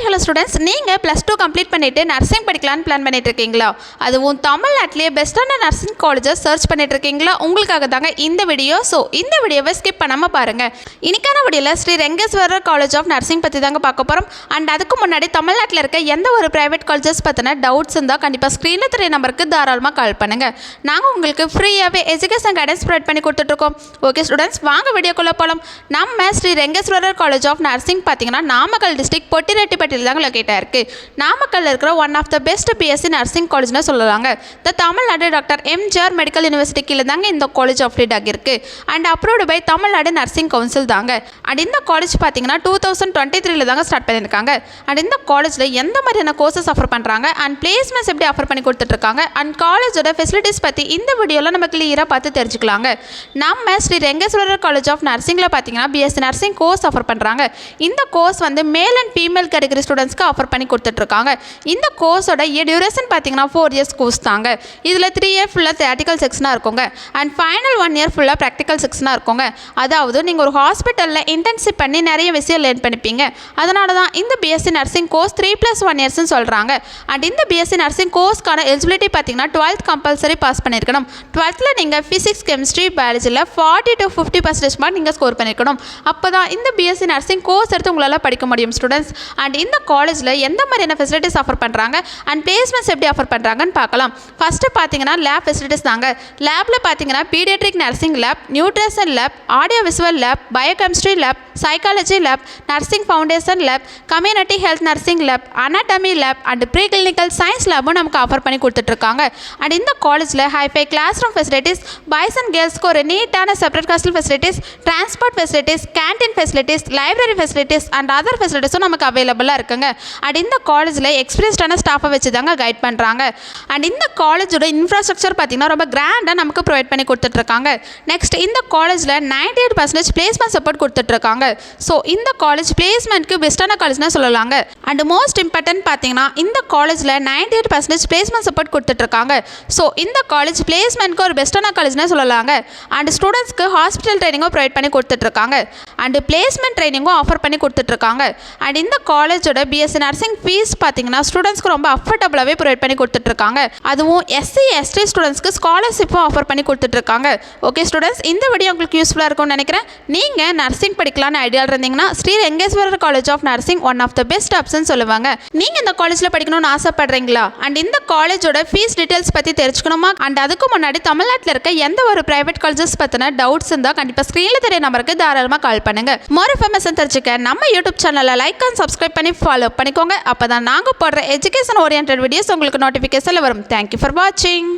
Hello students, நீங்கள் +2 complete பண்ணிவிட்டு nursing படிக்கலான்னு plan பண்ணிட்டு இருக்கீங்களா? அதுவும் தமிழ்நாட்டிலேயே பெஸ்ட்டான நர்சிங் காலேஜை சர்ச் பண்ணிட்டு இருக்கீங்களா? உங்களுக்காக தாங்க இந்த வீடியோ. ஸோ இந்த வீடியோவை ஸ்கிப் பண்ணாமல் பாருங்கள். இன்னைக்கான வீடியோவில் Sri Rengeswarar college of nursing பற்றி தாங்க பார்க்க போகிறோம். அண்ட் அதுக்கு முன்னாடி தமிழ்நாட்டில் இருக்க எந்த ஒரு ப்ரைவேட் காலேஜஸ் பற்றின டவுட்ஸ் இருந்தால் கண்டிப்பாக ஸ்க்ரீனில் தெரிய நம்பருக்கு தாராளமாக கால் பண்ணுங்கள். நாங்கள் உங்களுக்கு ஃப்ரீயாகவே எஜுகேஷன் கைடன்ஸ் ப்ரொவைட் பண்ணி கொடுத்துட்ருக்கோம். ஓகே ஸ்டூடெண்ட்ஸ், வாங்க வீடியோக்குள்ளே போகலாம். நம்ம Sri Rengeswarar college of nursing பார்த்தீங்கன்னா நாமக்கல் டிஸ்ட்ரிக்ட் பொட்டிரெட்டிப்பட்டியில் தாங்க லொக்கேட்டாக இருக்குது. நாமக்கல்ல இருக்கிற one of the best BSc nursing காலேஜ்னு சொல்லலாங்க. The Tamil Nadu doctor MGR medical university கீழே தாங்க இந்த காலேஜ் ஆஃப்ரேட் ஆகியிருக்கு. And approved by Tamil Nadu nursing council தாங்க. அண்ட் இந்த காலேஜ் பார்த்தீங்கன்னா 2023 தாங்க ஸ்டார்ட் பண்ணியிருக்காங்க. அண்ட் இந்த காலேஜில் எந்த மாதிரியான கோர்சஸ் ஆஃபர் பண்ணுறாங்க அண்ட் பிளேஸ்மெண்ட்ஸ் எப்படி ஆஃபர் பண்ணி கொடுத்துட்ருக்காங்க அண்ட் காலேஜோட ஃபெசிலிட்டிஸ் பற்றி இந்த வீடியோவில் நம்ம கிளியராக பார்த்து தெரிஞ்சுக்கலாங்க. நம்ம ஸ்ரீ ரெங்கேஸ்வரர் காலேஜ் ஆஃப் நர்சிங்கில் பார்த்தீங்கன்னா பிஎஸ்சி நர்சிங் கோர்ஸ் ஆஃபர் பண்ணுறாங்க. இந்த கோர்ஸ் வந்து மேல் அண்ட் ஃபீமேல் கேட்டகரி ஸ்டூடெண்ட்ஸ்க்கு ஆஃபர் பண்ணி கொடுத்துட்ருக்காங்க. இந்த கோர்ஸோட டியூரேஷன் பார்த்தீங்கன்னா 4 இயர்ஸ் கோர்ஸ் தாங்க. இதில் 3 இயர் ஃபுல்லாக தியரிட்டிக்கல் செக்ஷனாக இருக்குங்க. அண்ட் ஃபைனல் 1 இயர் ஃபுல்லாக ப்ராக்டிக்கல் செக்ஷனாக இருக்குங்க. அதாவது நீங்கள் ஒரு ஹாஸ்பிட்டலில் இன்டர்ன்ஷிப் பண்ணி நிறைய விஷயம் லேர்ன் பண்ணிப்பீங்க. அதனால தான் இந்த பிஎஸ்சி நர்சிங் கோர்ஸ் 3+1 இயர்ஸ்னு சொல்கிறாங்க. அண்ட் இந்த பிஎஸ்சி நர்சிங் கோர்ஸ்க்கான எலிஜிபிலிட்டி பார்த்தீங்கன்னா 12th கம்பல்சரி பாஸ் பண்ணியிருக்கணும். 12th நீங்கள் ஃபிசிக்ஸ், கெமிஸ்ட்ரி, பயாலஜியில் 40 to 50% மார்க் நீங்கள் ஸ்கோர் பண்ணியிருக்கணும். அப்போ தான் இந்த பிஎஸ்சி நர்சிங் கோர்ஸ் எடுத்து உங்களால் படிக்க முடியும் ஸ்டூடெண்ட்ஸ். அண்ட் இந்த காலேஜில் எந்த மாதிரியான ஃபெசிலிட்டிஸ் ஆஃபர் பண்ணுறாங்க அண்ட் பிளேஸ்மெண்ட்ஸ் எப்படி ஆஃபர் பண்ணுறாங்கன்னு பார்க்கலாம். ஃபஸ்ட்டு பார்த்தீங்கன்னா லேப் ஃபெசிலிட்டிஸ் தாங்க. லேபில் பார்த்தீங்கன்னா paediatric nursing lab, nutrition lab, audio visual lab, biochemistry lab, psychology lab, nursing foundation lab, community health nursing lab, anatomy lab and pre clinical science லேபும் நமக்கு offer பண்ணி கொடுத்துட்ருக்காங்க. அண்ட் இந்த காலேஜில் hi fi class room facilities, boys and கேர்ள்ஸ்க்கு ஒரு நீட்டான separate hostel facilities, transport facilities, canteen facilities, library facilities and other ஃபெசிலிட்டிஸும் நமக்கு அவைலபிளாக இருக்குங்க. அண்ட் இந்த காலேஜில் எக்ஸ்பீரியன்ஸ்டான ஸ்டாஃபை வச்சு தாங்க கைட் பண்ணுறாங்க. அண்ட் இந்த காலேஜோட இன்ஃப்ராஸ்ட்ரக்சர் பார்த்தீங்கன்னா ரொம்ப கிராண்டாக நமக்கு ப்ரொவைட் பண்ணி கொடுத்துட்ருக்காங்க. நெக்ஸ்ட் இந்த காலேஜில் 98% பிளேஸ்மெண்ட் சப்போர்ட் கொடுத்துட்ருக்காங்க. ஸோ இந்த காலேஜ் பிளேஸ்மெண்ட்க்கு பெஸ்ட்டான காலேஜ்னு சொல்லலாங்க. அண்ட் மோஸ்ட் இம்பார்ட்டன்ட் பார்த்தீங்கன்னா இந்த காலேஜில் 98% பிளேஸ்மெண்ட் சப்போர்ட் கொடுத்துட்ருக்காங்க. ஸோ இந்த காலேஜ் பிளேஸ்மெண்ட்க்கு ஒரு பெஸ்ட்டான காலேஜ்னு சொல்லலாங்க. அண்ட் ஸ்டூடெண்ட்ஸ்க்கு ஹாஸ்பிட்டல் ட்ரைனிங்கும் ப்ரொவைட் பண்ணி கொடுத்துட்ருக்காங்க. அண்ட் பிளேஸ்மெண்ட் ட்ரைனிங்கும் ஆஃபர் பண்ணி கொடுத்துட்ருக்காங்க. அண்ட் இந்த காலேஜோட பிஎஸ்சி நர்சிங் ஃபீஸ் பார்த்தீங்கன்னா ஸ்டூடெண்ட்ஸ்க்கு ரொம்ப அஃபோர்டபுளாகவே ப்ரொவைட் பண்ணி கொடுத்துட்ருக்காங்க. அதுவும் எஸ்சி எஸ்டி ஸ்டூடெண்ட்ஸ்க்கு ஸ்காலர்ஷிப்பும் ஆஃபர் பண்ணி கொடுத்துட்ருக்காங்க. ஓகே ஸ்டூடெண்ட்ஸ், இந்த வீடியோ உங்களுக்கு யூஸ்ஃபுல்லாக இருக்கும்னு நினைக்கிறேன். நீங்கள் நர்சிங் படிக்கலான்னு ஐடியா இருந்தீங்கன்னா Sri Rengeswarar college of nursing one of the best option சொல்லுவாங்க. நீங்கள் இந்த காலேஜில் படிக்கணும்னு ஆசைப்படுறீங்களா? அண்ட் இந்த காலேஜோட ஃபீஸ் டீட்டெயில்ஸ் பற்றி தெரிஞ்சுக்கணுமா? அண்ட் அதுக்கு முன்னாடி தமிழ்நாட்டில் இருக்க எந்த ஒரு பிரைவேட் காலேஜஸ் பற்றின டவுட்ஸ் இருந்தால் கண்டிப்பாக ஸ்க்ரீனில் தெரிய நம்பருக்கு தாராளமாக கால் பண்ணுங்கள். மோர் இன்ஃபர்மேஷன் தெரிஞ்சுக்க நம்ம யூடியூப் சேனலை லைக் அண்ட் சப்ஸ்கிரைப் பண்ணி ஃபாலோ பண்ணிக்கோங்க. அப்போ தான் நாங்கள் போடுற எஜுகேஷன் ஓரியன்ட் வீடியோஸ் உங்களுக்கு நோட்டிஃபிகேஷனில் வரும். தேங்க்யூ ஃபார் வாட்சிங்.